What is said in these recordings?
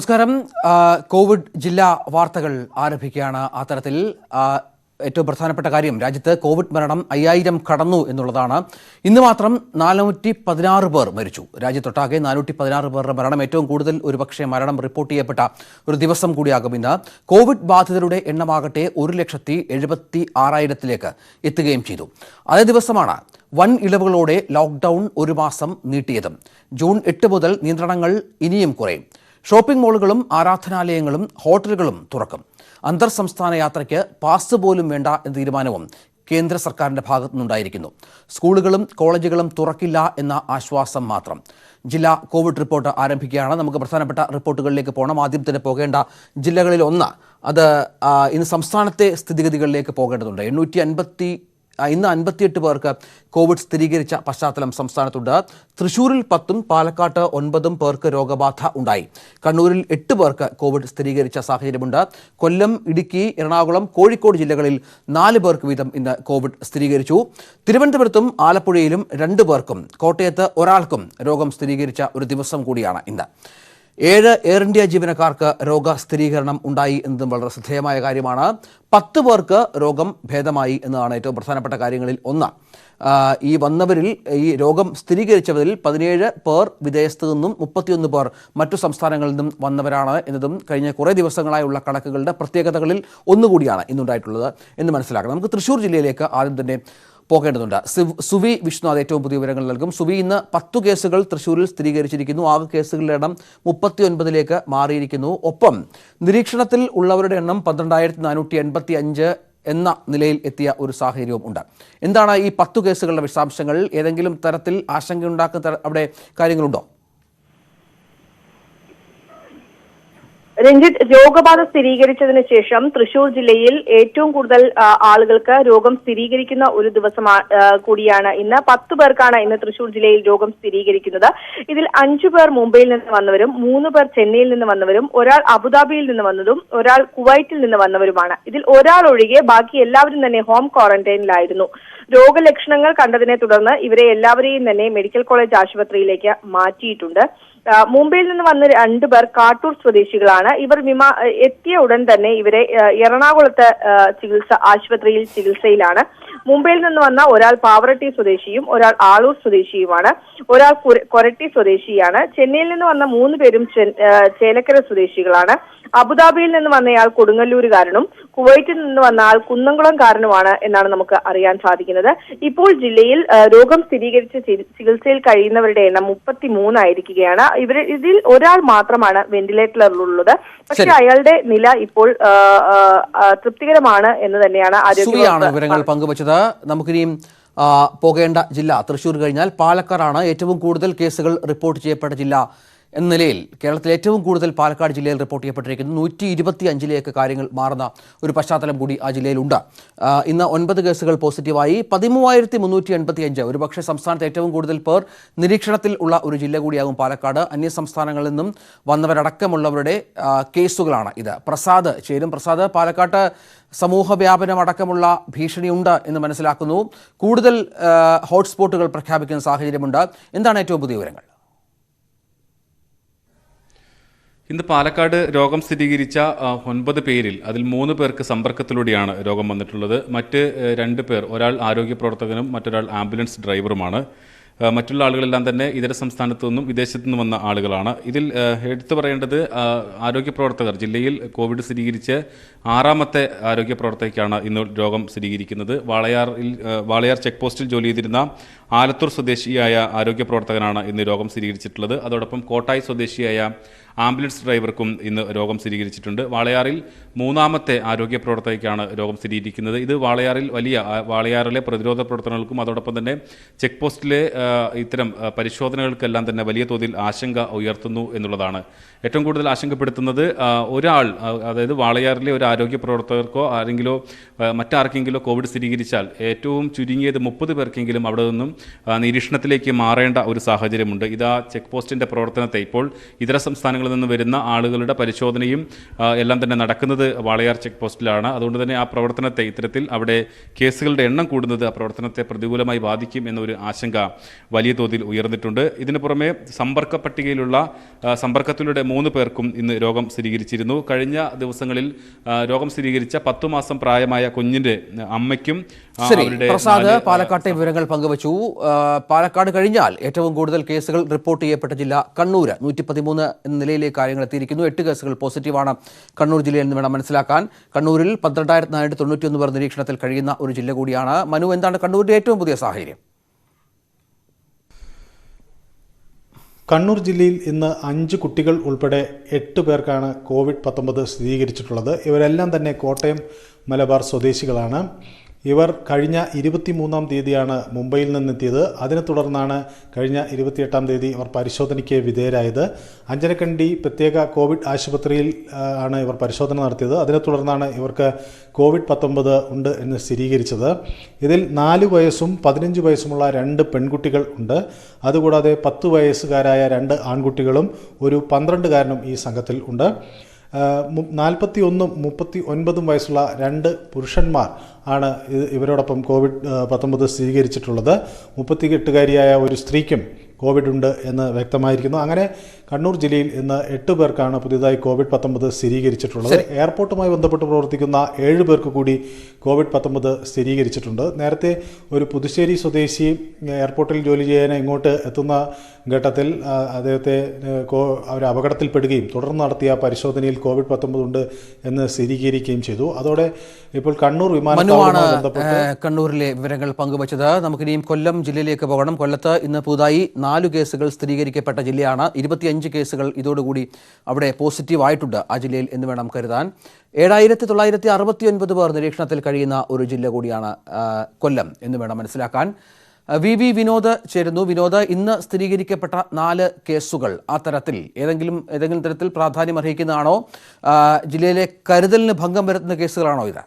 നമസ്കാരം. കോവിഡ് ജില്ലാ വാർത്തകൾ ആരംഭിക്കുകയാണ്. അത്തരത്തിൽ ഏറ്റവും പ്രധാനപ്പെട്ട കാര്യം, രാജ്യത്ത് കോവിഡ് മരണം 5000 കടന്നു എന്നുള്ളതാണ്. ഇന്ന് മാത്രം 416 പേർ മരിച്ചു. രാജ്യത്തൊട്ടാകെ 416 പേരുടെ മരണം. ഏറ്റവും കൂടുതൽ ഒരുപക്ഷെ മരണം റിപ്പോർട്ട് ചെയ്യപ്പെട്ട ഒരു ദിവസം കൂടിയാകും ഇന്ന്. കോവിഡ് ബാധിതരുടെ എണ്ണമാകട്ടെ 1,76,000 എത്തുകയും ചെയ്തു. അതേ ദിവസമാണ് വൻ ഇളവുകളോടെ ലോക്ക്ഡൌൺ ഒരു മാസം നീട്ടിയതും. ജൂൺ 8 മുതൽ നിയന്ത്രണങ്ങൾ ഇനിയും കുറയും. ഷോപ്പിംഗ് മാളുകളും ആരാധനാലയങ്ങളും ഹോട്ടലുകളും തുറക്കും. അന്തർ സംസ്ഥാന യാത്രയ്ക്ക് പാസ് പോലും വേണ്ട എന്ന തീരുമാനവും കേന്ദ്ര സർക്കാരിൻ്റെ ഭാഗത്തു നിന്നുണ്ടായിരിക്കുന്നു. സ്കൂളുകളും കോളേജുകളും തുറക്കില്ല എന്ന ആശ്വാസം മാത്രം. ജില്ലാ കോവിഡ് റിപ്പോർട്ട് ആരംഭിക്കുകയാണ്. നമുക്ക് പ്രധാനപ്പെട്ട റിപ്പോർട്ടുകളിലേക്ക് പോകണം. ആദ്യം തന്നെ പോകേണ്ട ജില്ലകളിൽ ഒന്ന്, അത് ഇന്ന് സംസ്ഥാനത്തെ സ്ഥിതിഗതികളിലേക്ക് പോകേണ്ടതുണ്ട്. ഇന്ന് 58 പേർക്ക് കോവിഡ് സ്ഥിരീകരിച്ച പശ്ചാത്തലം സംസ്ഥാനത്തുണ്ട്. തൃശ്ശൂരിൽ 10ഉം പാലക്കാട്ട് 9 പേർക്ക് രോഗബാധ ഉണ്ടായി. കണ്ണൂരിൽ 8 പേർക്ക് കോവിഡ് സ്ഥിരീകരിച്ച സാഹചര്യമുണ്ട്. കൊല്ലം, ഇടുക്കി, എറണാകുളം, കോഴിക്കോട് ജില്ലകളിൽ 4 പേർക്ക് വീതം ഇന്ന് കോവിഡ് സ്ഥിരീകരിച്ചു. തിരുവനന്തപുരത്തും ആലപ്പുഴയിലും 2 പേർക്കും കോട്ടയത്ത് ഒരാൾക്കും രോഗം സ്ഥിരീകരിച്ച ഒരു ദിവസം കൂടിയാണ് ഇന്ന്. 7 എയർ ഇന്ത്യ ജീവനക്കാർക്ക് രോഗസ്ഥിരീകരണം ഉണ്ടായി എന്നതും വളരെ ശ്രദ്ധേയമായ കാര്യമാണ്. 10 പേർക്ക് രോഗം ഭേദമായി എന്നതാണ് ഏറ്റവും പ്രധാനപ്പെട്ട കാര്യങ്ങളിൽ ഒന്ന്. ഈ വന്നവരിൽ, ഈ രോഗം സ്ഥിരീകരിച്ചവരിൽ 17 പേർ വിദേശത്തു നിന്നും 31 പേർ മറ്റു സംസ്ഥാനങ്ങളിൽ നിന്നും വന്നവരാണ് എന്നതും കഴിഞ്ഞ കുറേ ദിവസങ്ങളായുള്ള കണക്കുകളുടെ പ്രത്യേകതകളിൽ ഒന്നുകൂടിയാണ് ഇന്നുണ്ടായിട്ടുള്ളത് എന്ന് മനസ്സിലാക്കണം. നമുക്ക് തൃശ്ശൂർ ജില്ലയിലേക്ക് ആദ്യം തന്നെ പോകേണ്ടതുണ്ട്. സുവി വിഷ്ണുനാഥ് ഏറ്റവും പുതിയ വിവരങ്ങൾ നൽകും. സുവി, ഇന്ന് 10 കേസുകൾ തൃശ്ശൂരിൽ സ്ഥിരീകരിച്ചിരിക്കുന്നു. ആകെ കേസുകളുടെ എണ്ണം 39 മാറിയിരിക്കുന്നു. ഒപ്പം നിരീക്ഷണത്തിൽ ഉള്ളവരുടെ എണ്ണം 12,485 എന്ന നിലയിൽ എത്തിയ ഒരു സാഹചര്യവും ഉണ്ട്. എന്താണ് ഈ 10 കേസുകളുടെ വിശദാംശങ്ങൾ? ഏതെങ്കിലും തരത്തിൽ ആശങ്കയുണ്ടാക്കുന്ന അവിടെ കാര്യങ്ങളുണ്ടോ? രഞ്ജിത്ത്, രോഗബാധ സ്ഥിരീകരിച്ചതിന് ശേഷം തൃശൂർ ജില്ലയിൽ ഏറ്റവും കൂടുതൽ ആളുകൾക്ക് രോഗം സ്ഥിരീകരിക്കുന്ന ഒരു ദിവസം കൂടിയാണ് ഇന്ന്. 10 പേർക്കാണ് ഇന്ന് തൃശൂർ ജില്ലയിൽ രോഗം സ്ഥിരീകരിക്കുന്നത്. ഇതിൽ 5 പേർ മുംബൈയിൽ നിന്ന് വന്നവരും 3 പേർ ചെന്നൈയിൽ നിന്ന് വന്നവരും ഒരാൾ അബുദാബിയിൽ നിന്ന് വന്നതും ഒരാൾ കുവൈറ്റിൽ നിന്ന് വന്നവരുമാണ്. ഇതിൽ ഒരാൾ ഒഴികെ ബാക്കി എല്ലാവരും തന്നെ ഹോം ക്വാറന്റൈനിലായിരുന്നു. രോഗലക്ഷണങ്ങൾ കണ്ടതിനെ തുടർന്ന് ഇവരെ എല്ലാവരെയും തന്നെ മെഡിക്കൽ കോളേജ് ആശുപത്രിയിലേക്ക് മാറ്റിയിട്ടുണ്ട്. മുംബൈയിൽ നിന്ന് വന്ന 2 പേർ കാട്ടൂർ സ്വദേശികളാണ്. ഇവർ എത്തിയ ഉടൻ തന്നെ ഇവരെ എറണാകുളത്ത് ആശുപത്രിയിൽ ചികിത്സയിലാണ്. മുംബൈയിൽ നിന്ന് വന്ന ഒരാൾ പാവറട്ടി സ്വദേശിയും ഒരാൾ ആളൂർ സ്വദേശിയുമാണ്. ഒരാൾ കൊരട്ടി സ്വദേശിയാണ്. ചെന്നൈയിൽ നിന്ന് വന്ന 3 പേരും ചേലക്കര സ്വദേശികളാണ്. അബുദാബിയിൽ നിന്ന് വന്നയാൾ കൊടുങ്ങല്ലൂരുകാരനും കുവൈറ്റിൽ നിന്ന് വന്ന ആൾ കുന്നംകുളംകാരനുമാണ് എന്നാണ് നമുക്ക് അറിയാൻ സാധിക്കുന്നത്. ഇപ്പോൾ ജില്ലയിൽ രോഗം സ്ഥിരീകരിച്ച് ചികിത്സയിൽ കഴിയുന്നവരുടെ എണ്ണം 33 ആയിരിക്കുകയാണ്. ഇതിൽ ഒരാൾ മാത്രമാണ് വെന്റിലേറ്ററിലുള്ളത്. പക്ഷേ അയാളുടെ നില ഇപ്പോൾ തൃപ്തികരമാണ് എന്ന് തന്നെയാണ് ആരോഗ്യ വിവരങ്ങൾ പങ്കുവച്ചത്. നമുക്കിനിയും പോകേണ്ട ജില്ല തൃശ്ശൂർ കഴിഞ്ഞാൽ പാലക്കാടാണ്. ഏറ്റവും കൂടുതൽ കേസുകൾ റിപ്പോർട്ട് ചെയ്യപ്പെട്ട ജില്ല എന്ന നിലയിൽ കേരളത്തിൽ ഏറ്റവും കൂടുതൽ പാലക്കാട് ജില്ലയിൽ റിപ്പോർട്ട് ചെയ്യപ്പെട്ടിരിക്കുന്നു. 125 കാര്യങ്ങൾ മാറുന്ന ഒരു പശ്ചാത്തലം കൂടി ആ ജില്ലയിലുണ്ട്. ഇന്ന് 9 കേസുകൾ പോസിറ്റീവായി. 13,385. ഒരുപക്ഷെ സംസ്ഥാനത്ത് ഏറ്റവും കൂടുതൽ പേർ നിരീക്ഷണത്തിൽ ഉള്ള ഒരു ജില്ല കൂടിയാകും പാലക്കാട്. അന്യ സംസ്ഥാനങ്ങളിൽ നിന്നും വന്നവരടക്കമുള്ളവരുടെ കേസുകളാണ് ഇത്. പ്രസാദ് ചേരും. പ്രസാദ്, പാലക്കാട്ട് സമൂഹ വ്യാപനം അടക്കമുള്ള ഭീഷണിയുണ്ട് എന്ന് മനസ്സിലാക്കുന്നു. കൂടുതൽ ഹോട്ട്സ്പോട്ടുകൾ പ്രഖ്യാപിക്കുന്ന സാഹചര്യമുണ്ട്. എന്താണ് ഏറ്റവും പുതിയ വിവരങ്ങൾ? ഇന്ന് പാലക്കാട് രോഗം സ്ഥിരീകരിച്ച 9 പേരിൽ അതിൽ 3 പേർക്ക് സമ്പർക്കത്തിലൂടെയാണ് രോഗം വന്നിട്ടുള്ളത്. മറ്റ് 2 പേർ, ഒരാൾ ആരോഗ്യ പ്രവർത്തകനും മറ്റൊരാൾ ആംബുലൻസ് ഡ്രൈവറുമാണ്. മറ്റുള്ള ആളുകളെല്ലാം തന്നെ ഇതര സംസ്ഥാനത്തു നിന്നും വിദേശത്തു നിന്നും വന്ന ആളുകളാണ്. ഇതിൽ എടുത്തു പറയേണ്ടത് ആരോഗ്യ പ്രവർത്തകർ, ജില്ലയിൽ കോവിഡ് സ്ഥിരീകരിച്ച് 6ാമത്തെ ആരോഗ്യ പ്രവർത്തകയ്ക്കാണ് ഇന്ന് രോഗം സ്ഥിരീകരിക്കുന്നത്. വാളയാർ ചെക്ക് പോസ്റ്റിൽ ജോലി ചെയ്തിരുന്ന ആലത്തൂർ സ്വദേശിയായ ആരോഗ്യ പ്രവർത്തകനാണ് ഇന്ന് രോഗം സ്ഥിരീകരിച്ചിട്ടുള്ളത്. അതോടൊപ്പം കോട്ടായി സ്വദേശിയായ ആംബുലൻസ് ഡ്രൈവർക്കും ഇന്ന് രോഗം സ്ഥിരീകരിച്ചിട്ടുണ്ട്. വാളയാറിൽ 3ാമത്തെ ആരോഗ്യ പ്രവർത്തകയ്ക്കാണ് രോഗം സ്ഥിരീകരിക്കുന്നത്. ഇത് വാളയാറിലെ പ്രതിരോധ പ്രവർത്തനങ്ങൾക്കും അതോടൊപ്പം തന്നെ ചെക്ക് പോസ്റ്റിലെ ഇത്തരം പരിശോധനകൾക്കെല്ലാം തന്നെ വലിയ തോതിൽ ആശങ്ക ഉയർത്തുന്നു എന്നുള്ളതാണ്. ഏറ്റവും കൂടുതൽ ആശങ്കപ്പെടുത്തുന്നത് ഒരാൾ, അതായത് വാളയാറിലെ ഒരു ആരോഗ്യ പ്രവർത്തകർക്കോ മറ്റാർക്കെങ്കിലോ കോവിഡ് സ്ഥിരീകരിച്ചാൽ ഏറ്റവും ചുരുങ്ങിയത് 30 പേർക്കെങ്കിലും അവിടെ നിന്നും നിരീക്ഷണത്തിലേക്ക് മാറേണ്ട ഒരു സാഹചര്യമുണ്ട്. ഇതാ ചെക്ക് പോസ്റ്റിൻ്റെ പ്രവർത്തനത്തെ ഇപ്പോൾ ഇതര സംസ്ഥാനങ്ങളിൽ നിന്ന് വരുന്ന ആളുകളുടെ പരിശോധനയും എല്ലാം തന്നെ നടക്കുന്നത് വാളയാർ ചെക്ക് പോസ്റ്റിലാണ്. അതുകൊണ്ട് തന്നെ ആ പ്രവർത്തനത്തെ ഇത്തരത്തിൽ അവിടെ കേസുകളുടെ എണ്ണം കൂടുന്നത് ആ പ്രവർത്തനത്തെ പ്രതികൂലമായി ബാധിക്കും എന്നൊരു ആശങ്ക വലിയ തോതിൽ ഉയർന്നിട്ടുണ്ട്. ഇതിനു പുറമെ സമ്പർക്ക പട്ടികയിലുള്ള സമ്പർക്കത്തിലൂടെ 3 പേർക്കും ഇന്ന് രോഗം സ്ഥിരീകരിച്ചിരുന്നു. കഴിഞ്ഞ ദിവസങ്ങളിൽ രോഗം സ്ഥിരീകരിച്ച 10 മാസം പ്രായമായ കുഞ്ഞിന്റെ അമ്മയ്ക്കും പ്രസാദ് പാലക്കാട്ടെ വിവരങ്ങൾ പങ്കുവച്ചു. പാലക്കാട് കഴിഞ്ഞാൽ ഏറ്റവും കൂടുതൽ കേസുകൾ റിപ്പോർട്ട് ചെയ്യപ്പെട്ട ജില്ല കണ്ണൂർ. 113 എന്ന നിലയിലേക്ക് കാര്യങ്ങൾ എത്തിയിരിക്കുന്നു. 8 കേസുകൾ പോസിറ്റീവാണ് കണ്ണൂർ ജില്ലയിൽ നിന്ന് വേണം മനസ്സിലാക്കാൻ. കണ്ണൂരിൽ 12,491 പേർ നിരീക്ഷണത്തിൽ കഴിയുന്ന ഒരു ജില്ല കൂടിയാണ്. മനു, എന്താണ് കണ്ണൂരിന്റെ ഏറ്റവും പുതിയ സാഹചര്യം? കണ്ണൂർ ജില്ലയിൽ ഇന്ന് 5 കുട്ടികൾ ഉൾപ്പെടെ 8 പേർക്കാണ് COVID-19 സ്ഥിരീകരിച്ചിട്ടുള്ളത്. ഇവരെല്ലാം തന്നെ കോട്ടയം മലബാർ സ്വദേശികളാണ്. ഇവർ കഴിഞ്ഞ 23-ാം തീയതിയാണ് മുംബൈയിൽ നിന്നെത്തിയത്. അതിനെ തുടർന്നാണ് കഴിഞ്ഞ 28-ാം തീയതി ഇവർ പരിശോധനയ്ക്ക് വിധേയരായത്. അഞ്ചരക്കണ്ടി പ്രത്യേക കോവിഡ് ആശുപത്രിയിൽ ആണ് ഇവർ പരിശോധന നടത്തിയത്. അതിനെ തുടർന്നാണ് ഇവർക്ക് COVID-19 ഉണ്ട് എന്ന് സ്ഥിരീകരിച്ചത്. ഇതിൽ 4 വയസ്സും 15 വയസ്സുമുള്ള 2 പെൺകുട്ടികൾ ഉണ്ട്. അതുകൂടാതെ 10 വയസ്സുകാരായ 2 ആൺകുട്ടികളും ഒരു 12കാരനും ഈ സംഘത്തിൽ ഉണ്ട്. 41ഉം 39ഉം വയസ്സുള്ള 2 പുരുഷന്മാർ ആണ് ഇവരോടൊപ്പം COVID-19 സ്ഥിരീകരിച്ചിട്ടുള്ളത്. 38കാരിയായ ഒരു സ്ത്രീക്കും കോവിഡ് ഉണ്ട് എന്ന് വ്യക്തമായിരിക്കുന്നു. അങ്ങനെ കണ്ണൂർ ജില്ലയിൽ ഇന്ന് 8 പേർക്കാണ് പുതിയതായി COVID-19 സ്ഥിരീകരിച്ചിട്ടുള്ളത്. എയർപോർട്ടുമായി ബന്ധപ്പെട്ട് പ്രവർത്തിക്കുന്ന 7 പേർക്ക് കൂടി COVID-19 സ്ഥിരീകരിച്ചിട്ടുണ്ട്. നേരത്തെ ഒരു പുതുശ്ശേരി സ്വദേശി എയർപോർട്ടിൽ ജോലി ചെയ്യാൻ ഇങ്ങോട്ട് എത്തുന്ന ഘട്ടത്തിൽ അദ്ദേഹത്തെ ഒരു അപകടത്തിൽപ്പെടുകയും തുടർന്ന് നടത്തിയ പരിശോധനയിൽ COVID-19 ഉണ്ട് എന്ന് സ്ഥിരീകരിക്കുകയും ചെയ്തു. അതോടെ ഇപ്പോൾ കണ്ണൂർ വിമാനത്താവളവുമായി ബന്ധപ്പെട്ട് കണ്ണൂരിലെ വിവരങ്ങൾ പങ്കുവച്ചത്. നമുക്കിനിയും കൊല്ലം ജില്ലയിലേക്ക് പോകണം. കൊല്ലത്ത് ഇന്ന് പുതുതായി 4 കേസുകൾ സ്ഥിരീകരിക്കപ്പെട്ട ജില്ലയാണ്. 25 കേസുകൾ ഇതോടുകൂടി അവിടെ പോസിറ്റീവ് ആയിട്ടുണ്ട് ആ ജില്ലയിൽ എന്ന് വേണം കരുതാൻ. 7,969 പേർ നിരീക്ഷണത്തിൽ കഴിയുന്ന ഒരു ജില്ല കൂടിയാണ് കൊല്ലം എന്ന് വേണം മനസ്സിലാക്കാൻ. വി വിനോദ് ചേരുന്നു. വിനോദ്, ഇന്ന് സ്ഥിരീകരിക്കപ്പെട്ട 4 കേസുകൾ ആ തരത്തിൽ ഏതെങ്കിലും തരത്തിൽ പ്രാധാന്യം അർഹിക്കുന്നതാണോ? ജില്ലയിലെ കരുതലിന് ഭംഗം വരുത്തുന്ന കേസുകളാണോ ഇത്?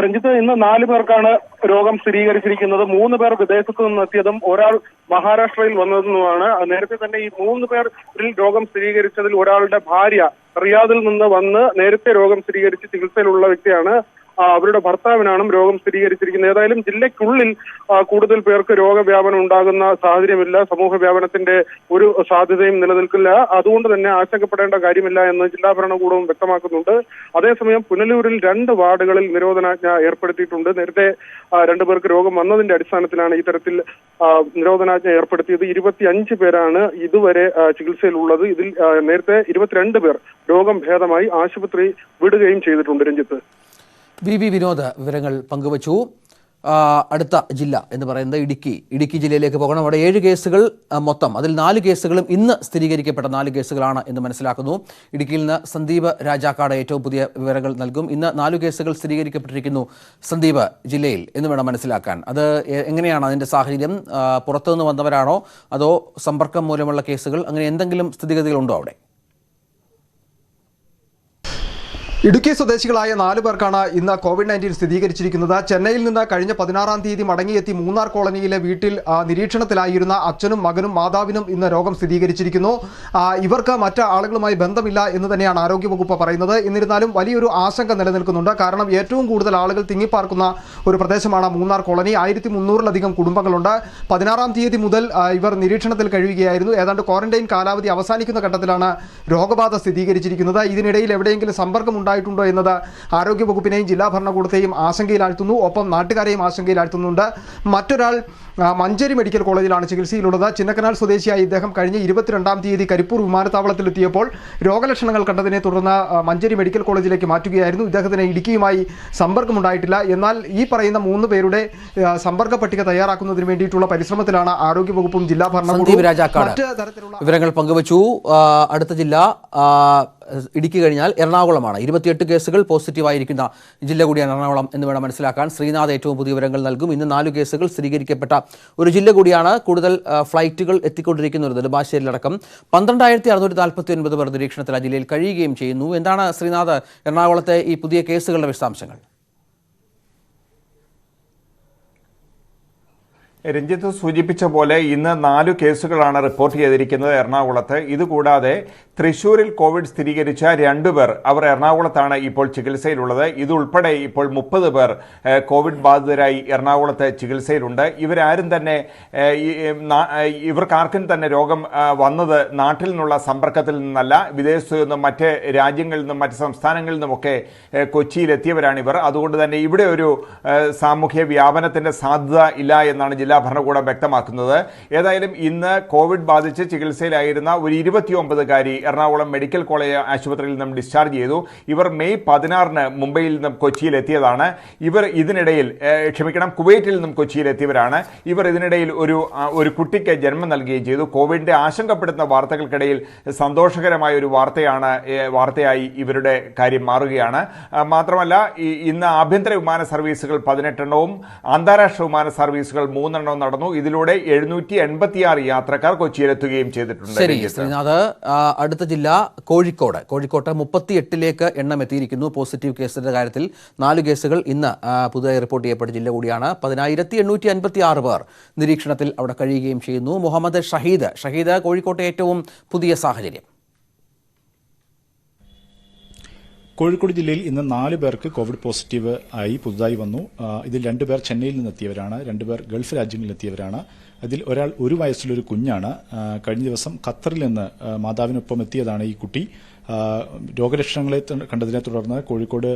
രഞ്ജിത്ത്, ഇന്ന് 4 പേർക്കാണ് രോഗം സ്ഥിരീകരിച്ചിരിക്കുന്നത്. 3 പേർ വിദേശത്തു നിന്നെത്തിയതും ഒരാൾ മഹാരാഷ്ട്രയിൽ വന്നതെന്നുമാണ്. നേരത്തെ തന്നെ ഈ 3 പേരിൽ രോഗം സ്ഥിരീകരിച്ചതിൽ ഒരാളുടെ ഭാര്യ റിയാദിൽ നിന്ന് വന്ന് നേരത്തെ രോഗം സ്ഥിരീകരിച്ച് ചികിത്സയിലുള്ള വ്യക്തിയാണ്. അവരുടെ ഭർത്താവിനാണ് രോഗം സ്ഥിരീകരിച്ചിരിക്കുന്നത്. ഏതായാലും ജില്ലയ്ക്കുള്ളിൽ കൂടുതൽ പേർക്ക് രോഗവ്യാപനം ഉണ്ടാകുന്ന സാഹചര്യമില്ല. സമൂഹ വ്യാപനത്തിന്റെ ഒരു സാധ്യതയും നിലനിൽക്കില്ല. അതുകൊണ്ട് തന്നെ ആശങ്കപ്പെടേണ്ട കാര്യമില്ല എന്ന് ജില്ലാ ഭരണകൂടവും വ്യക്തമാക്കുന്നുണ്ട്. അതേസമയം പുനലൂരിൽ 2 വാർഡുകളിൽ നിരോധനാജ്ഞ ഏർപ്പെടുത്തിയിട്ടുണ്ട്. നേരത്തെ 2 പേർക്ക് രോഗം വന്നതിന്റെ അടിസ്ഥാനത്തിലാണ് ഇത്തരത്തിൽ നിരോധനാജ്ഞ ഏർപ്പെടുത്തിയത്. 25 പേരാണ് ഇതുവരെ ചികിത്സയിലുള്ളത്. ഇതിൽ നേരത്തെ 22 പേർ രോഗം ഭേദമായി ആശുപത്രി വിടുകയും ചെയ്തിട്ടുണ്ട്. രഞ്ജിത്ത്, വി വിനോദ് വിവരങ്ങൾ പങ്കുവച്ചു. അടുത്ത ജില്ല എന്ന് പറയുന്നത് ഇടുക്കി ജില്ലയിലേക്ക് പോകണം. അവിടെ 7 കേസുകൾ മൊത്തം. അതിൽ 4 കേസുകളും ഇന്ന് സ്ഥിരീകരിക്കപ്പെട്ട 4 കേസുകളാണ് എന്ന് മനസ്സിലാക്കുന്നു. ഇടുക്കിയിൽ നിന്ന് സന്ദീപ് രാജാക്കാട് ഏറ്റവും പുതിയ വിവരങ്ങൾ നൽകും. ഇന്ന് 4 കേസുകൾ സ്ഥിരീകരിക്കപ്പെട്ടിരിക്കുന്നു സന്ദീപ് ജില്ലയിൽ എന്ന് വേണം മനസ്സിലാക്കാൻ. അത് എങ്ങനെയാണ് അതിൻ്റെ സാഹചര്യം? പുറത്തുനിന്ന് വന്നവരാണോ അതോ സമ്പർക്കം മൂലമുള്ള കേസുകൾ? അങ്ങനെ എന്തെങ്കിലും സ്ഥിതിഗതികളുണ്ടോ അവിടെ? ഇടുക്കി സ്വദേശികളായ 4 പേർക്കാണ് ഇന്ന് COVID-19 സ്ഥിരീകരിച്ചിരിക്കുന്നത്. ചെന്നൈയിൽ നിന്ന് കഴിഞ്ഞ 16-ാം തീയതി മടങ്ങിയെത്തി മൂന്നാർ കോളനിയിലെ വീട്ടിൽ നിരീക്ഷണത്തിലായിരുന്ന അച്ഛനും മകനും മാതാവിനും ഇന്ന് രോഗം സ്ഥിരീകരിച്ചിരിക്കുന്നു. ഇവർക്ക് മറ്റ് ആളുകളുമായി ബന്ധമില്ല എന്ന് തന്നെയാണ് ആരോഗ്യവകുപ്പ് പറയുന്നത്. എന്നിരുന്നാലും വലിയൊരു ആശങ്ക നിലനിൽക്കുന്നുണ്ട്. കാരണം ഏറ്റവും കൂടുതൽ ആളുകൾ തിങ്ങിപ്പാർക്കുന്ന ഒരു പ്രദേശമാണ് മൂന്നാർ കോളനി. 1300-ലധികം കുടുംബങ്ങളുണ്ട്. 16-ാം തീയതി മുതൽ ഇവർ നിരീക്ഷണത്തിൽ കഴിയുകയായിരുന്നു. ഏതാണ്ട് ക്വാറന്റൈൻ കാലാവധി അവസാനിക്കുന്ന ഘട്ടത്തിലാണ് രോഗബാധ സ്ഥിരീകരിച്ചിരിക്കുന്നത്. ഇതിനിടയിൽ എവിടെയെങ്കിലും സമ്പർക്കം ഉണ്ടായിട്ടുണ്ടോ എന്നത് ആരോഗ്യവകുപ്പിനെയും ജില്ലാ ഭരണകൂടത്തെയും ആശങ്കയിലാഴ്ത്തുന്നു. ഒപ്പം നാട്ടുകാരെയും ആശങ്കയിലാഴ്ത്തുന്നുണ്ട്. മറ്റൊരാൾ മഞ്ചേരി മെഡിക്കൽ കോളേജിലാണ് ചികിത്സയിലുള്ളത്. ചിന്നക്കനാൽ സ്വദേശിയായ ഇദ്ദേഹം കഴിഞ്ഞ 22-ാം തീയതി കരിപ്പൂർ വിമാനത്താവളത്തിലെത്തിയപ്പോൾ രോഗലക്ഷണങ്ങൾ കണ്ടതിനെ തുടർന്ന് മഞ്ചേരി മെഡിക്കൽ കോളേജിലേക്ക് മാറ്റുകയായിരുന്നു. ഇദ്ദേഹത്തിന് ഇടുക്കിയുമായി സമ്പർക്കമുണ്ടായിട്ടില്ല. എന്നാൽ ഈ പറയുന്ന 3 പേരുടെ സമ്പർക്ക പട്ടിക തയ്യാറാക്കുന്നതിന് വേണ്ടിയിട്ടുള്ള പരിശ്രമത്തിലാണ് ആരോഗ്യവകുപ്പും ജില്ലാ ഭരണകൂടവും. മറ്റ് തരത്തിലുള്ള വിവരങ്ങൾ പങ്കുവച്ചു. അടുത്ത ജില്ല ഇടുക്കി കഴിഞ്ഞാൽ എറണാകുളമാണ്. 28 കേസുകൾ പോസിറ്റീവായിരിക്കുന്ന ജില്ല കൂടിയാണ് എറണാകുളം എന്ന് വേണം മനസ്സിലാക്കാൻ. ശ്രീനാഥ് ഏറ്റവും പുതിയ വിവരങ്ങൾ നൽകും. ഇന്ന് 4 കേസുകൾ സ്ഥിരീകരിക്കപ്പെട്ട ഒരു ജില്ല കൂടിയാണ്. കൂടുതൽ ഫ്ലൈറ്റുകൾ എത്തിക്കൊണ്ടിരിക്കുന്നത് നെടുമ്പാശ്ശേരിയിലടക്കം 12,649 പേർ നിരീക്ഷണത്തിൽ ആ ജില്ലയിൽ കഴിയുകയും ചെയ്യുന്നു. എന്താണ് ശ്രീനാഥ് എറണാകുളത്തെ ഈ പുതിയ കേസുകളുടെ വിശദാംശങ്ങൾ? രഞ്ജിത്ത് സൂചിപ്പിച്ച പോലെ ഇന്ന് 4 കേസുകളാണ് റിപ്പോർട്ട് ചെയ്തിരിക്കുന്നത് എറണാകുളത്ത്. ഇതുകൂടാതെ തൃശൂരിൽ കോവിഡ് സ്ഥിരീകരിച്ച 2 പേർ അവർ എറണാകുളത്താണ് ഇപ്പോൾ ചികിത്സയിലുള്ളത്. ഇതുൾപ്പെടെ ഇപ്പോൾ 30 പേർ കോവിഡ് ബാധിതരായി എറണാകുളത്ത് ചികിത്സയിലുണ്ട്. ഇവരാരും തന്നെ ഇവർക്കാർക്കും തന്നെ രോഗം വന്നത് നാട്ടിൽ നിന്നുള്ള സമ്പർക്കത്തിൽ നിന്നല്ല, വിദേശത്തു നിന്നും മറ്റ് രാജ്യങ്ങളിൽ നിന്നും മറ്റ് സംസ്ഥാനങ്ങളിൽ നിന്നുമൊക്കെ കൊച്ചിയിലെത്തിയവരാണിവർ. അതുകൊണ്ട് തന്നെ ഇവിടെ ഒരു സാമൂഹ്യ വ്യാപനത്തിന്റെ സാധ്യത ഇല്ല എന്നാണ് ജില്ലാ ഭരണകൂടം വ്യക്തമാക്കുന്നത്. ഏതായാലും ഇന്ന് കോവിഡ് ബാധിച്ച് ചികിത്സയിലായിരുന്ന ഒരു 29കാരി എറണാകുളം മെഡിക്കൽ കോളേജ് ആശുപത്രിയിൽ നിന്നും ഡിസ്ചാർജ് ചെയ്തു. ഇവർ മെയ് 16 മുംബൈയിൽ നിന്നും കൊച്ചിയിൽ എത്തിയതാണ്. ഇവർ ഇതിനിടയിൽ കുവൈറ്റിൽ നിന്നും കൊച്ചിയിൽ എത്തിയവരാണ്. ഇവർ ഇതിനിടയിൽ ഒരു കുട്ടിക്ക് ജന്മം നൽകുകയും ചെയ്തു. കോവിഡിന്റെ ആശങ്കപ്പെടുന്ന വാർത്തകൾക്കിടയിൽ സന്തോഷകരമായ ഒരു വാർത്തയായി ഇവരുടെ കാര്യം മാറുകയാണ്. മാത്രമല്ല ഇന്ന് ആഭ്യന്തര വിമാന സർവീസുകൾ 18 എണ്ണവും അന്താരാഷ്ട്ര വിമാന സർവീസുകൾ 3 എണ്ണവും നടന്നു. ഇതിലൂടെ 786 യാത്രക്കാർ കൊച്ചിയിലെത്തുകയും ചെയ്തിട്ടുണ്ട്. ശരി ശ്രീനാഥ്, അടുത്ത ജില്ല കോഴിക്കോട്. കോഴിക്കോട്ട് 38ലേക്ക് എണ്ണം എത്തിയിരിക്കുന്നു. പോസിറ്റീവ് കേസിന്റെ കാര്യത്തിൽ 4 കേസുകൾ ഇന്ന് പുതുതായി റിപ്പോർട്ട് ചെയ്യപ്പെട്ട ജില്ല കൂടിയാണ്. 10,856 പേർ നിരീക്ഷണത്തിൽ അവിടെ കഴിയുകയും ചെയ്യുന്നു. മുഹമ്മദ് ഷഹീദ് കോഴിക്കോട്ടെ ഏറ്റവും പുതിയ സാഹചര്യം. കോഴിക്കോട് ജില്ലയിൽ ഇന്ന് 4 പേർക്ക് കോവിഡ് പോസിറ്റീവ് ആയി പുതുതായി വന്നു. ഇതിൽ 2 പേർ ചെന്നൈയിൽ നിന്നെത്തിയവരാണ്, 2 പേർ ഗൾഫ് രാജ്യങ്ങളിലെത്തിയവരാണ്. അതിൽ ഒരാൾ 1 വയസ്സുള്ളൊരു കുഞ്ഞാണ്. കഴിഞ്ഞ ദിവസം ഖത്തറിൽ നിന്ന് മാതാവിനൊപ്പം എത്തിയതാണ് ഈ കുട്ടി. രോഗലക്ഷണങ്ങളെ കണ്ടതിനെ തുടർന്ന് കോഴിക്കോട്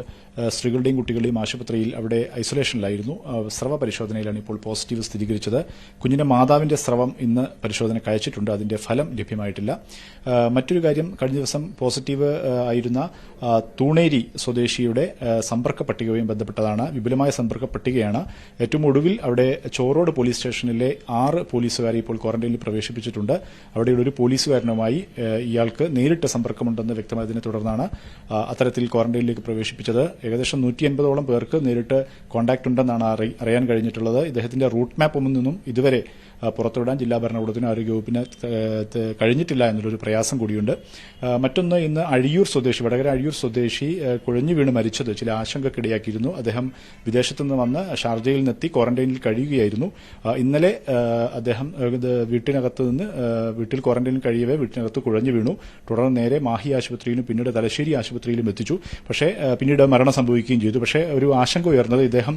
സ്ത്രീകളുടെയും കുട്ടികളുടെയും ആശുപത്രിയിൽ അവിടെ ഐസൊലേഷനിലായിരുന്നു. സ്രവ പരിശോധനയിലാണ് ഇപ്പോൾ പോസിറ്റീവ് സ്ഥിരീകരിച്ചത്. കുഞ്ഞിന്റെ മാതാവിന്റെ സ്രവം ഇന്ന് പരിശോധനയ്ക്ക് അയച്ചിട്ടുണ്ട്. അതിന്റെ ഫലം ലഭ്യമായിട്ടില്ല. മറ്റൊരു കാര്യം, കഴിഞ്ഞ ദിവസം പോസിറ്റീവ് ആയിരുന്ന തൂണേരി സ്വദേശിയുടെ സമ്പർക്ക പട്ടികയുമായി ബന്ധപ്പെട്ടതാണ്. വിപുലമായ സമ്പർക്ക പട്ടികയാണ്. ഏറ്റവും ഒടുവിൽ അവിടെ ചോറോട് പോലീസ് സ്റ്റേഷനിലെ 6 പോലീസുകാരെ ഇപ്പോൾ ക്വാറന്റൈനിൽ പ്രവേശിപ്പിച്ചിട്ടുണ്ട്. അവിടെയുള്ള ഒരു പോലീസുകാരനുമായി ഇയാൾക്ക് നേരിട്ട് സമ്പർക്കമുണ്ടെന്ന് വ്യക്തമായതിനെ തുടർന്നാണ് അത്തരത്തിൽ ക്വാറന്റൈനിലേക്ക് പ്രവേശിപ്പിച്ചത്. ഏകദേശം 180ഓളം പേർക്ക് നേരിട്ട് കോൺടാക്ട് ഉണ്ടെന്നാണ് അറിയാൻ കഴിഞ്ഞിട്ടുള്ളത്. ഇദ്ദേഹത്തിന്റെ റൂട്ട് മാപ്പ് ഒന്നും ഇതുവരെ പുറത്തുവിടാൻ ജില്ലാ ഭരണകൂടത്തിനും ആരോഗ്യവകുപ്പിന് കഴിഞ്ഞിട്ടില്ല എന്നുള്ളൊരു പ്രയാസം കൂടിയുണ്ട്. മറ്റൊന്ന്, ഇന്ന് വടകര അഴിയൂർ സ്വദേശി കുഴഞ്ഞു വീണ് മരിച്ചത് ചില ആശങ്കക്കിടയാക്കിയിരുന്നു. അദ്ദേഹം വിദേശത്തു നിന്ന് വന്ന് ഷാർജയിൽ നിന്നെത്തി ക്വാറന്റൈനിൽ കഴിയുകയായിരുന്നു. ഇന്നലെ അദ്ദേഹം വീട്ടിൽ ക്വാറന്റൈനിൽ കഴിയവേ വീട്ടിനകത്ത് കുഴഞ്ഞു വീണു. തുടർന്ന് നേരെ മാഹി ആശുപത്രിയിലും പിന്നീട് തലശ്ശേരി ആശുപത്രിയിലും എത്തിച്ചു. പക്ഷേ പിന്നീട് മരണം സംഭവിക്കുകയും ചെയ്തു. പക്ഷേ ഒരു ആശങ്ക ഉയർന്നത് ഇദ്ദേഹം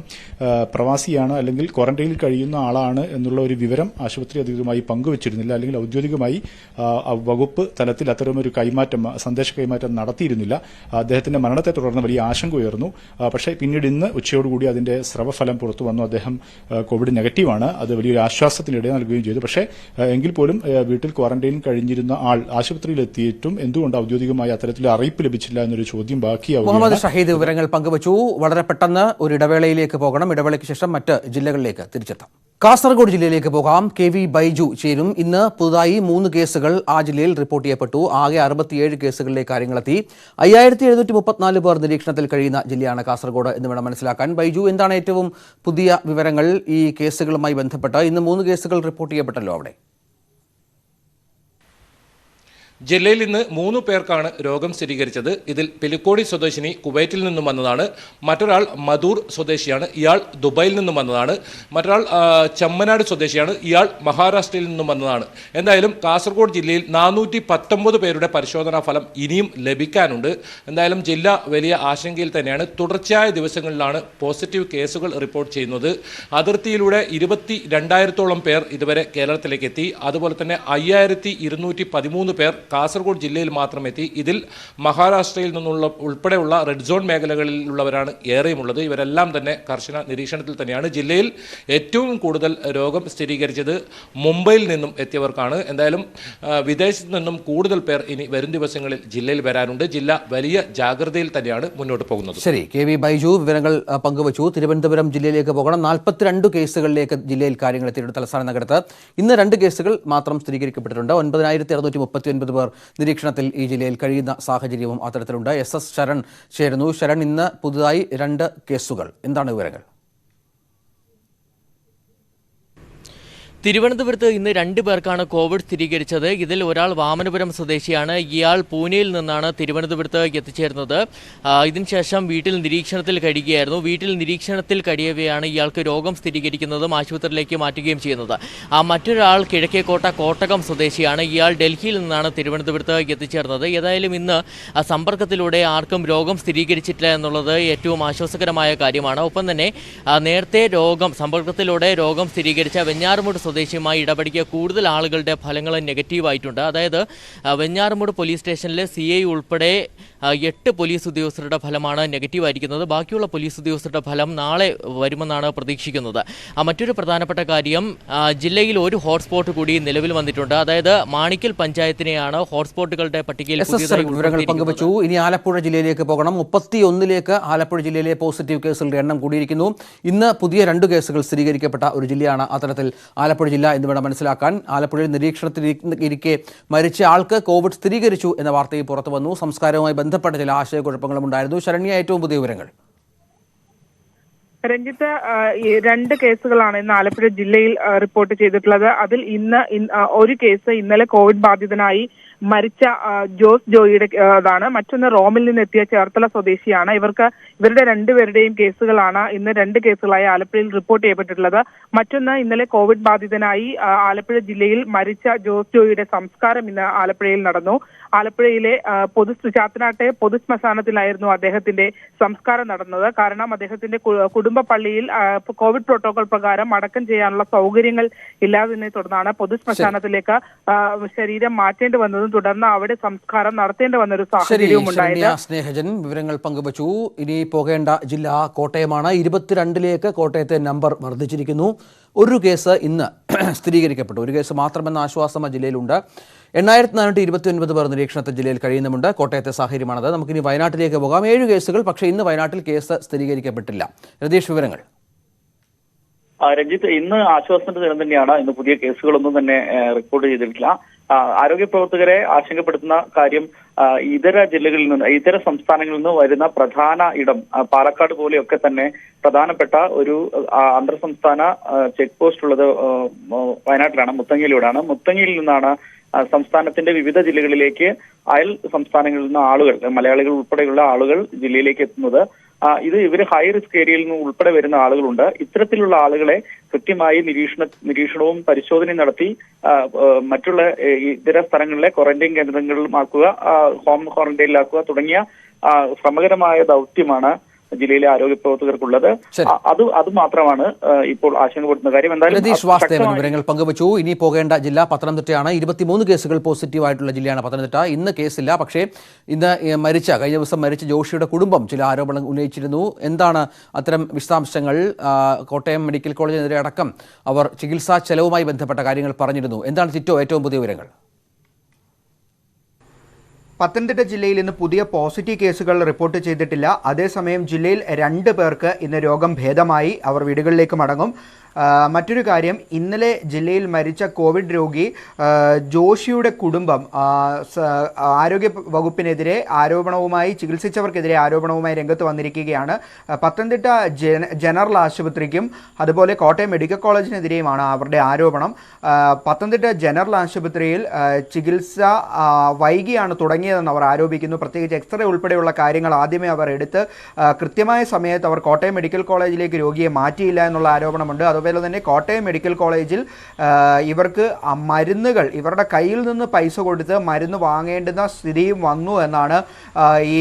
പ്രവാസിയാണ് അല്ലെങ്കിൽ ക്വാറന്റൈനിൽ കഴിയുന്ന ആളാണ് എന്നുള്ള ഒരു വിവരം ആശുപത്രി അധികൃതരുമായി പങ്കുവച്ചിരുന്നില്ല. അല്ലെങ്കിൽ ഔദ്യോഗികമായി വകുപ്പ് തലത്തിൽ അത്തരമൊരു സന്ദേശ കൈമാറ്റം നടത്തിയിരുന്നില്ല. അദ്ദേഹത്തിന്റെ മരണത്തെ തുടർന്ന് വലിയ ആശങ്ക ഉയർന്നു. പക്ഷേ പിന്നീട് ഇന്ന് ഉച്ചയോടുകൂടി അതിന്റെ സ്രവഫലം പുറത്തു വന്നു. അദ്ദേഹം കോവിഡ് നെഗറ്റീവാണ്. അത് വലിയൊരു ആശ്വാസത്തിനിട നൽകുകയും ചെയ്തു. പക്ഷേ എങ്കിൽ പോലും വീട്ടിൽ ക്വാറന്റൈനിൽ കഴിഞ്ഞിരുന്ന ആൾ ആശുപത്രിയിൽ എത്തിയിട്ടും എന്തുകൊണ്ട് ഔദ്യോഗികമായി അത്തരത്തിൽ അറിയിപ്പ് ലഭിച്ചില്ല എന്നൊരു ചോദ്യം ബാക്കിയാവും. മുഹമ്മദ് ഷഹീദ് വിവരങ്ങൾ പങ്കുവച്ചു. വളരെ പെട്ടെന്ന് ഒരു ഇടവേളയിലേക്ക് പോകണം. ഇടവേളയ്ക്ക് ശേഷം മറ്റ് ജില്ലകളിലേക്ക് തിരിച്ചെത്താം. കാസർഗോഡ് ജില്ലയിലേക്ക് പോകാം. KV ബൈജു ചേരും. ഇന്ന് പുതുതായി 3 കേസുകൾ ആ ജില്ലയിൽ റിപ്പോർട്ട് ചെയ്യപ്പെട്ടു. ആകെ 67 കേസുകളിലേക്ക് കാര്യങ്ങളെത്തി. 5734 പേർ നിരീക്ഷണത്തിൽ കഴിയുന്ന ജില്ലയാണ് കാസർഗോഡ് എന്ന് വേണം മനസ്സിലാക്കാൻ. ബൈജു, എന്താണ് ഏറ്റവും പുതിയ വിവരങ്ങൾ ഈ കേസുകളുമായി ബന്ധപ്പെട്ട്? ഇന്ന് 3 കേസുകൾ റിപ്പോർട്ട് ചെയ്യപ്പെട്ടല്ലോ അവിടെ. ജില്ലയിൽ ഇന്ന് 3 പേർക്കാണ് രോഗം സ്ഥിരീകരിച്ചത്. ഇതിൽ പിലിക്കോടി സ്വദേശിനി കുവൈറ്റിൽ നിന്നും വന്നതാണ്. മറ്റൊരാൾ മധൂർ സ്വദേശിയാണ്, ഇയാൾ ദുബായിൽ നിന്നും വന്നതാണ്. മറ്റൊരാൾ ചമ്മനാട് സ്വദേശിയാണ്, ഇയാൾ മഹാരാഷ്ട്രയിൽ നിന്നും വന്നതാണ്. എന്തായാലും കാസർഗോഡ് ജില്ലയിൽ 419 പേരുടെ പരിശോധനാ ഫലം ഇനിയും ലഭിക്കാനുണ്ട്. എന്തായാലും ജില്ല വലിയ ആശങ്കയിൽ തന്നെയാണ്. തുടർച്ചയായ ദിവസങ്ങളിലാണ് പോസിറ്റീവ് കേസുകൾ റിപ്പോർട്ട് ചെയ്യുന്നത്. അതിർത്തിയിലൂടെ 22,000ഓളം പേർ ഇതുവരെ കേരളത്തിലേക്ക് എത്തി. അതുപോലെ തന്നെ 5,213 പേർ കാസർഗോഡ് ജില്ലയിൽ മാത്രം എത്തി. ഇതിൽ മഹാരാഷ്ട്രയിൽ നിന്നുള്ള ഉൾപ്പെടെയുള്ള റെഡ് സോൺ മേഖലകളിലുള്ളവരാണ് ഏറെയുമുള്ളത്. ഇവരെല്ലാം തന്നെ കർശന നിരീക്ഷണത്തിൽ തന്നെയാണ്. ജില്ലയിൽ ഏറ്റവും കൂടുതൽ രോഗം സ്ഥിരീകരിച്ചത് മുംബൈയിൽ നിന്നും എത്തിയവർക്കാണ്. എന്തായാലും വിദേശത്ത് നിന്നും കൂടുതൽ പേർ ഇനി വരും ദിവസങ്ങളിൽ ജില്ലയിൽ വരാനുണ്ട്. ജില്ല വലിയ ജാഗ്രതയിൽ തന്നെയാണ് മുന്നോട്ട് പോകുന്നത്. ശരി, KV ബൈജു വിവരങ്ങൾ പങ്കുവച്ചു. തിരുവനന്തപുരം ജില്ലയിലേക്ക് പോകണം. 42 കേസുകളിലേക്ക് ജില്ലയിൽ കാര്യങ്ങൾ എത്തിയിട്ടുണ്ട്. തലസ്ഥാന നഗരത്ത് ഇന്ന് 2 കേസുകൾ മാത്രം സ്ഥിരീകരിക്കപ്പെട്ടിട്ടുണ്ട്. 9,639 പേർ നിരീക്ഷണത്തിൽ ഈ ജില്ലയിൽ കഴിയുന്ന സാഹചര്യവും അത്തരത്തിലുണ്ട്. SS ശരൺ ചേരുന്നു. ശരൺ, ഇന്ന് പുതുതായി 2 കേസുകൾ, എന്താണ് വിവരങ്ങൾ? തിരുവനന്തപുരത്ത് ഇന്ന് 2 പേർക്കാണ് കോവിഡ് സ്ഥിരീകരിച്ചത്. ഇതിൽ ഒരാൾ വാമനപുരം സ്വദേശിയാണ്. ഇയാൾ പൂനെയിൽ നിന്നാണ് തിരുവനന്തപുരത്ത് എത്തിച്ചേർന്നത്. ഇതിനുശേഷം വീട്ടിൽ നിരീക്ഷണത്തിൽ കഴിയുകയായിരുന്നു. വീട്ടിൽ നിരീക്ഷണത്തിൽ കഴിയവെയാണ് ഇയാൾക്ക് രോഗം സ്ഥിരീകരിക്കുന്നതും ആശുപത്രിയിലേക്ക് മാറ്റുകയും ചെയ്യുന്നത്. മറ്റൊരാൾ കിഴക്കേക്കോട്ട കോട്ടകം സ്വദേശിയാണ്. ഇയാൾ ഡൽഹിയിൽ നിന്നാണ് തിരുവനന്തപുരത്ത് എത്തിച്ചേർന്നത്. ഏതായാലും ഇന്ന് സമ്പർക്കത്തിലൂടെ ആർക്കും രോഗം സ്ഥിരീകരിച്ചിട്ടില്ല എന്നുള്ളത് ഏറ്റവും ആശ്വാസകരമായ കാര്യമാണ്. ഒപ്പം തന്നെ നേരത്തെ സമ്പർക്കത്തിലൂടെ രോഗം സ്ഥിരീകരിച്ച വെഞ്ഞാറമൂട് സ്വദേശിയുമായി ഇടപെടിക്കുക കൂടുതൽ ആളുകളുടെ ഫലങ്ങൾ നെഗറ്റീവായിട്ടുണ്ട്. അതായത് വെഞ്ഞാറമൂട് പോലീസ് സ്റ്റേഷനിലെ CI ഉൾപ്പെടെ 8 പോലീസ് ഉദ്യോഗസ്ഥരുടെ ഫലമാണ് നെഗറ്റീവായിരിക്കുന്നത്. ബാക്കിയുള്ള പോലീസ് ഉദ്യോഗസ്ഥരുടെ ഫലം നാളെ വരുമെന്നാണ് പ്രതീക്ഷിക്കുന്നത്. മറ്റൊരു പ്രധാനപ്പെട്ട കാര്യം, ജില്ലയിൽ ഒരു ഹോട്ട്സ്പോട്ട് കൂടി നിലവിൽ വന്നിട്ടുണ്ട്. അതായത് മാണിക്കൽ പഞ്ചായത്തിനെയാണ് ഹോട്ട്സ്പോട്ടുകളുടെ പട്ടികയിൽ വിവരങ്ങൾ പങ്കുവച്ചു. ഇനി ആലപ്പുഴ ജില്ലയിലേക്ക് പോകണം. 31ലേക്ക് ആലപ്പുഴ ജില്ലയിലെ പോസിറ്റീവ് കേസുകളുടെ എണ്ണം കൂടിയിരിക്കുന്നു. ഇന്ന് പുതിയ 2 കേസുകൾ സ്ഥിരീകരിക്കപ്പെട്ട ഒരു ജില്ലയാണ് അത്തരത്തിൽ ആലപ്പുഴ ജില്ല എന്ന് വേണം മനസ്സിലാക്കാൻ. ആലപ്പുഴയിൽ നിരീക്ഷണത്തിലിരിക്കെ മരിച്ച ആൾക്ക് കോവിഡ് സ്ഥിരീകരിച്ചു എന്ന വാർത്തയും പുറത്തു വന്നു. സംസ്കാരവുമായി ബന്ധപ്പെട്ട ചില ആശയക്കുഴപ്പങ്ങളും ഉണ്ടായിരുന്നു. ശരണ്യ, ഏറ്റവും പുതിയ വിവരങ്ങൾ. രഞ്ജിത്ത്, 2 കേസുകളാണ് ഇന്ന് ആലപ്പുഴ ജില്ലയിൽ റിപ്പോർട്ട് ചെയ്തിട്ടുള്ളത്. അതിൽ ഒരു കേസ് ഇന്നലെ കോവിഡ് ബാധിതനായി മരിച്ച ജോസ് ജോയിയുടെതാണ്. മറ്റൊന്ന് റോമിൽ നിന്നെത്തിയ ചേർത്തല സ്വദേശിയാണ്. ഇവരുടെ 2 പേരുടെയും കേസുകളാണ് ഇന്ന് 2 കേസുകളായി ആലപ്പുഴയിൽ റിപ്പോർട്ട് ചെയ്യപ്പെട്ടിട്ടുള്ളത്. മറ്റൊന്ന് ഇന്നലെ കോവിഡ് ബാധിതനായി ആലപ്പുഴ ജില്ലയിൽ മരിച്ച ജോസ് ജോയിയുടെ സംസ്കാരം ഇന്ന് ആലപ്പുഴയിൽ നടന്നു. ആലപ്പുഴയിലെ ചാത്തനാട്ടെ പൊതുശ്മശാനത്തിലായിരുന്നു അദ്ദേഹത്തിന്റെ സംസ്കാരം നടന്നത്. കാരണം അദ്ദേഹത്തിന്റെ കുടുംബ പള്ളിയിൽ കോവിഡ് പ്രോട്ടോകോൾ പ്രകാരം അടക്കം ചെയ്യാനുള്ള സൗകര്യങ്ങൾ ഇല്ലാതിനെ തുടർന്നാണ് പൊതുശ്മശാനത്തിലേക്ക് ശരീരം മാറ്റേണ്ടി വന്നതും തുടർന്ന് അവിടെ സംസ്കാരം നടത്തേണ്ടി വന്ന ഒരു സാഹചര്യവും ഉണ്ടായത്. സ്നേഹജൻ വിവരങ്ങൾ പങ്കുവച്ചു. ഇനി പോകേണ്ട ജില്ല കോട്ടയമാണ്. 22ലേക്ക് കോട്ടയത്തെ നമ്പർ വർദ്ധിച്ചിരിക്കുന്നു. ഒരു കേസ് ഇന്ന് സ്ഥിരീകരിക്കപ്പെട്ടു. ഒരു കേസ് മാത്രമെന്ന ആശ്വാസം ജില്ലയിലുണ്ട്. 8429 പേർ നിരീക്ഷണത്തിൽ ജില്ലയിൽ കഴിയുന്നുമുണ്ട്. കോട്ടയത്തെ സാഹചര്യമാണത്. നമുക്കിനി വയനാട്ടിലേക്ക് പോകാം. 7 കേസുകൾ, പക്ഷേ ഇന്ന് വയനാട്ടിൽ കേസ് സ്ഥിരീകരിക്കപ്പെട്ടില്ല. രതീഷ്, വിവരങ്ങൾ. രഞ്ജിത്ത്, ഇന്ന് ആശ്വാസത്തിന്റെ ദിനം തന്നെയാണ്. ഇന്ന് പുതിയ കേസുകളൊന്നും തന്നെ റിപ്പോർട്ട് ചെയ്തിട്ടില്ല. ആരോഗ്യ പ്രവർത്തകരെ ആശങ്കപ്പെടുത്തുന്ന കാര്യം ഇതര സംസ്ഥാനങ്ങളിൽ നിന്ന് വരുന്ന പ്രധാന ഇടം പാലക്കാട് പോലെയൊക്കെ തന്നെ പ്രധാനപ്പെട്ട ഒരു അന്തർ സംസ്ഥാന ചെക്ക് പോസ്റ്റ് ഉള്ളത് വയനാട്ടിലാണ്, മുത്തങ്ങയിലൂടെയാണ്. മുത്തങ്ങയിൽ നിന്നാണ് സംസ്ഥാനത്തിന്റെ വിവിധ ജില്ലകളിലേക്ക് അയൽ സംസ്ഥാനങ്ങളിൽ നിന്ന് ആളുകൾ, മലയാളികൾ ഉൾപ്പെടെയുള്ള ആളുകൾ ജില്ലയിലേക്ക് എത്തുന്നത്. ഇവർ ഹൈ റിസ്ക് ഏരിയയിൽ നിന്ന് ഉൾപ്പെടെ വരുന്ന ആളുകളുണ്ട്. ഇത്തരത്തിലുള്ള ആളുകളെ കൃത്യമായി നിരീക്ഷണവും പരിശോധനയും നടത്തി മറ്റുള്ള ഇതര സ്ഥലങ്ങളിലെ ക്വാറന്റൈൻ കേന്ദ്രങ്ങളിലാക്കുക, ഹോം ക്വാറന്റൈനിലാക്കുക തുടങ്ങിയ ശ്രമകരമായ ദൗത്യമാണ് ജില്ലയിലെ ആരോഗ്യ പ്രവർത്തകർക്കുള്ളത്. അത് മാത്രമാണ് ഇപ്പോൾ ആശങ്കപ്പെടുന്ന കാര്യം. എന്തായാലും വിവരങ്ങൾ പങ്കുവച്ചു. ഇനി പോകേണ്ട ജില്ല പത്തനംതിട്ടയാണ്. 23 കേസുകൾ പോസിറ്റീവ് ആയിട്ടുള്ള ജില്ലയാണ് പത്തനംതിട്ട. ഇന്ന് കേസില്ല, പക്ഷേ ഇന്ന് കഴിഞ്ഞ ദിവസം മരിച്ച ജോഷിയുടെ കുടുംബം ചില ആരോപണങ്ങൾ ഉന്നയിച്ചിരുന്നു. എന്താണ് അത്തരം വിശദാംശങ്ങൾ? കോട്ടയം മെഡിക്കൽ കോളേജിനെതിരെ അടക്കം അവർ ചികിത്സാ ചെലവുമായി ബന്ധപ്പെട്ട കാര്യങ്ങൾ പറഞ്ഞിരുന്നു. എന്താണ് ചിറ്റോ ഏറ്റവും പുതിയ വിവരങ്ങൾ? പത്തനംതിട്ട ജില്ലയിൽ ഇന്ന് പുതിയ പോസിറ്റീവ് കേസുകൾ റിപ്പോർട്ട് ചെയ്തിട്ടില്ല. അതേസമയം ജില്ലയിൽ 2 പേർക്ക് ഇന്ന് രോഗം ഭേദമായി, അവർ വീടുകളിലേക്ക് മടങ്ങും. മറ്റൊരു കാര്യം, ഇന്നലെ ജില്ലയിൽ മരിച്ച കോവിഡ് രോഗി ജോഷിയുടെ കുടുംബം ആരോഗ്യ വകുപ്പിനെതിരെ ചികിത്സിച്ചവർക്കെതിരെ ആരോപണവുമായി രംഗത്ത് വന്നിരിക്കുകയാണ്. പത്തനംതിട്ട ജനറൽ ആശുപത്രിക്കും അതുപോലെ കോട്ടയം മെഡിക്കൽ കോളേജിനെതിരെയുമാണ് അവരുടെ ആരോപണം. പത്തനംതിട്ട ജനറൽ ആശുപത്രിയിൽ ചികിത്സ വൈകിയാണ് തുടങ്ങിയതെന്ന് അവർ ആരോപിക്കുന്നു. പ്രത്യേകിച്ച് എക്സ്റേ ഉൾപ്പെടെയുള്ള കാര്യങ്ങൾ ആദ്യമേ അവർ എടുത്ത് കൃത്യമായ സമയത്ത് അവർ കോട്ടയം മെഡിക്കൽ കോളേജിലേക്ക് രോഗിയെ മാറ്റിയില്ല എന്നുള്ള ആരോപണമുണ്ട്. അതുപോലെ തന്നെ കോട്ടയം മെഡിക്കൽ കോളേജിൽ ഇവർക്ക് മരുന്നുകൾ ഇവരുടെ കയ്യിൽ നിന്ന് പൈസ കൊടുത്ത് മരുന്ന് വാങ്ങേണ്ടുന്ന സ്ഥിതിയും വന്നു എന്നാണ് ഈ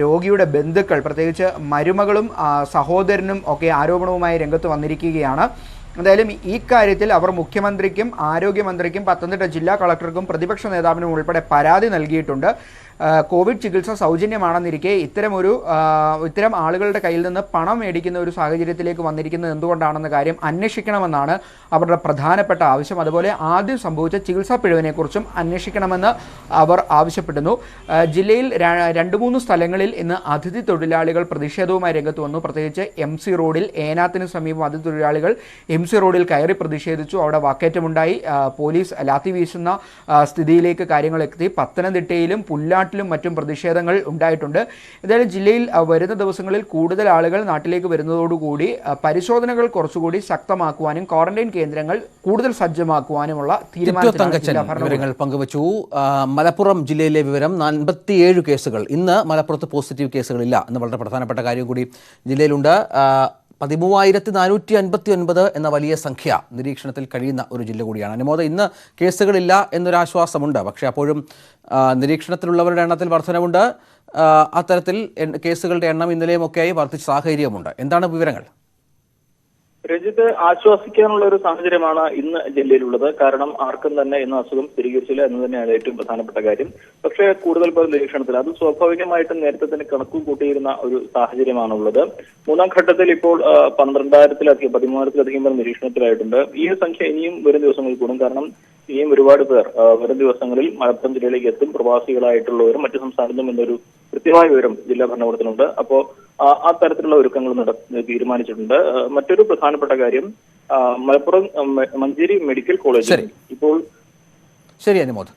രോഗിയുടെ ബന്ധുക്കൾ, പ്രത്യേകിച്ച് മരുമകളും സഹോദരനും ഒക്കെ ആരോപണവുമായി രംഗത്ത് വന്നിരിക്കുകയാണ്. എന്തായാലും ഈ കാര്യത്തിൽ അവർ മുഖ്യമന്ത്രിക്കും ആരോഗ്യമന്ത്രിക്കും പത്തനംതിട്ട ജില്ലാ കളക്ടർക്കും പ്രതിപക്ഷ നേതാവിനും ഉൾപ്പെടെ പരാതി നൽകിയിട്ടുണ്ട്. കോവിഡ് ചികിത്സ സൗജന്യമാണെന്നിരിക്കെ ഇത്തരം ആളുകളുടെ കയ്യിൽ നിന്ന് പണം മേടിക്കുന്ന ഒരു സാഹചര്യത്തിലേക്ക് വന്നിരിക്കുന്നത് എന്തുകൊണ്ടാണെന്ന കാര്യം അന്വേഷിക്കണമെന്നാണ് അവരുടെ പ്രധാനപ്പെട്ട ആവശ്യം. അതുപോലെ ആദ്യം സംഭവിച്ച ചികിത്സാ പിഴവിനെക്കുറിച്ചും അന്വേഷിക്കണമെന്ന് അവർ ആവശ്യപ്പെടുന്നു. ജില്ലയിൽ 2-3 സ്ഥലങ്ങളിൽ ഇന്ന് അതിഥി തൊഴിലാളികൾ പ്രതിഷേധവുമായി രംഗത്ത് വന്നു. പ്രത്യേകിച്ച് MC റോഡിൽ ഏനാത്തിന് സമീപം അതിഥി തൊഴിലാളികൾ MC റോഡിൽ കയറി പ്രതിഷേധിച്ചു. അവിടെ വാക്കേറ്റമുണ്ടായി. പോലീസ് ലാത്തി വീശുന്ന സ്ഥിതിയിലേക്ക് കാര്യങ്ങൾ എത്തി. പത്തനംതിട്ടയിലും പുല്ലാട്ട് തമിഴ്നാട്ടിലും മറ്റും പ്രതിഷേധങ്ങൾ ഉണ്ടായിട്ടുണ്ട്. എന്തായാലും ജില്ലയിൽ വരുന്ന ദിവസങ്ങളിൽ കൂടുതൽ ആളുകൾ നാട്ടിലേക്ക് വരുന്നതോടുകൂടി പരിശോധനകൾ കുറച്ചുകൂടി ശക്തമാക്കുവാനും ക്വാറന്റൈൻ കേന്ദ്രങ്ങൾ കൂടുതൽ സജ്ജമാക്കുവാനുമുള്ള വിവരങ്ങൾ പങ്കുവച്ചു. മലപ്പുറം ജില്ലയിലെ വിവരം 47 കേസുകൾ. ഇന്ന് മലപ്പുറത്ത് പോസിറ്റീവ് കേസുകളില്ല എന്ന് വളരെ പ്രധാനപ്പെട്ട കാര്യം കൂടി ജില്ലയിലുണ്ട്. 13,459 എന്ന വലിയ സംഖ്യ നിരീക്ഷണത്തിൽ കഴിയുന്ന ഒരു ജില്ല കൂടിയാണ്. അനുമോദ, ഇന്ന് കേസുകളില്ല എന്നൊരാശ്വാസമുണ്ട്. പക്ഷേ അപ്പോഴും നിരീക്ഷണത്തിലുള്ളവരുടെ എണ്ണത്തിൽ വർധനവുണ്ട്. അത്തരത്തിൽ കേസുകളുടെ എണ്ണം ഇന്നലെയുമൊക്കെയായി വർദ്ധിച്ച സാഹചര്യമുണ്ട്. എന്താണ് വിവരങ്ങൾ? രഞ്ജിത്ത്, ആശ്വസിക്കാനുള്ള ഒരു സാഹചര്യമാണ് ഇന്ന് ജില്ലയിലുള്ളത്. കാരണം ആർക്കും തന്നെ ഇന്ന് അസുഖം സ്ഥിരീകരിച്ചില്ല എന്ന് തന്നെയാണ് ഏറ്റവും പ്രധാനപ്പെട്ട കാര്യം. പക്ഷേ കൂടുതൽ പേർ നിരീക്ഷണത്തിൽ, അത് സ്വാഭാവികമായിട്ടും നേരത്തെ തന്നെ കണക്കു കൂട്ടിയിരുന്ന ഒരു സാഹചര്യമാണുള്ളത്. മൂന്നാം ഘട്ടത്തിൽ ഇപ്പോൾ 13,000-13,000 പേർ നിരീക്ഷണത്തിലായിട്ടുണ്ട്. ഈ സംഖ്യ ഇനിയും വരും ദിവസങ്ങളിൽ കൂടും. കാരണം ഇനിയും ഒരുപാട് പേർ വരും ദിവസങ്ങളിൽ മലപ്പുറം ജില്ലയിലേക്ക് എത്തും. പ്രവാസികളായിട്ടുള്ളവരും മറ്റു സംസ്ഥാനത്തും എന്നൊരു കൃത്യമായ വിവരം ജില്ലാ ഭരണകൂടത്തിനുണ്ട്. അപ്പോൾ ആ തരത്തിലുള്ള ഒരുക്കങ്ങൾ തീരുമാനിച്ചിട്ടുണ്ട്. മറ്റൊരു പ്രധാനപ്പെട്ട കാര്യം, മലപ്പുറം മഞ്ചേരി മെഡിക്കൽ കോളേജിൽ ഇപ്പോൾ ശരി അനുമോദ്.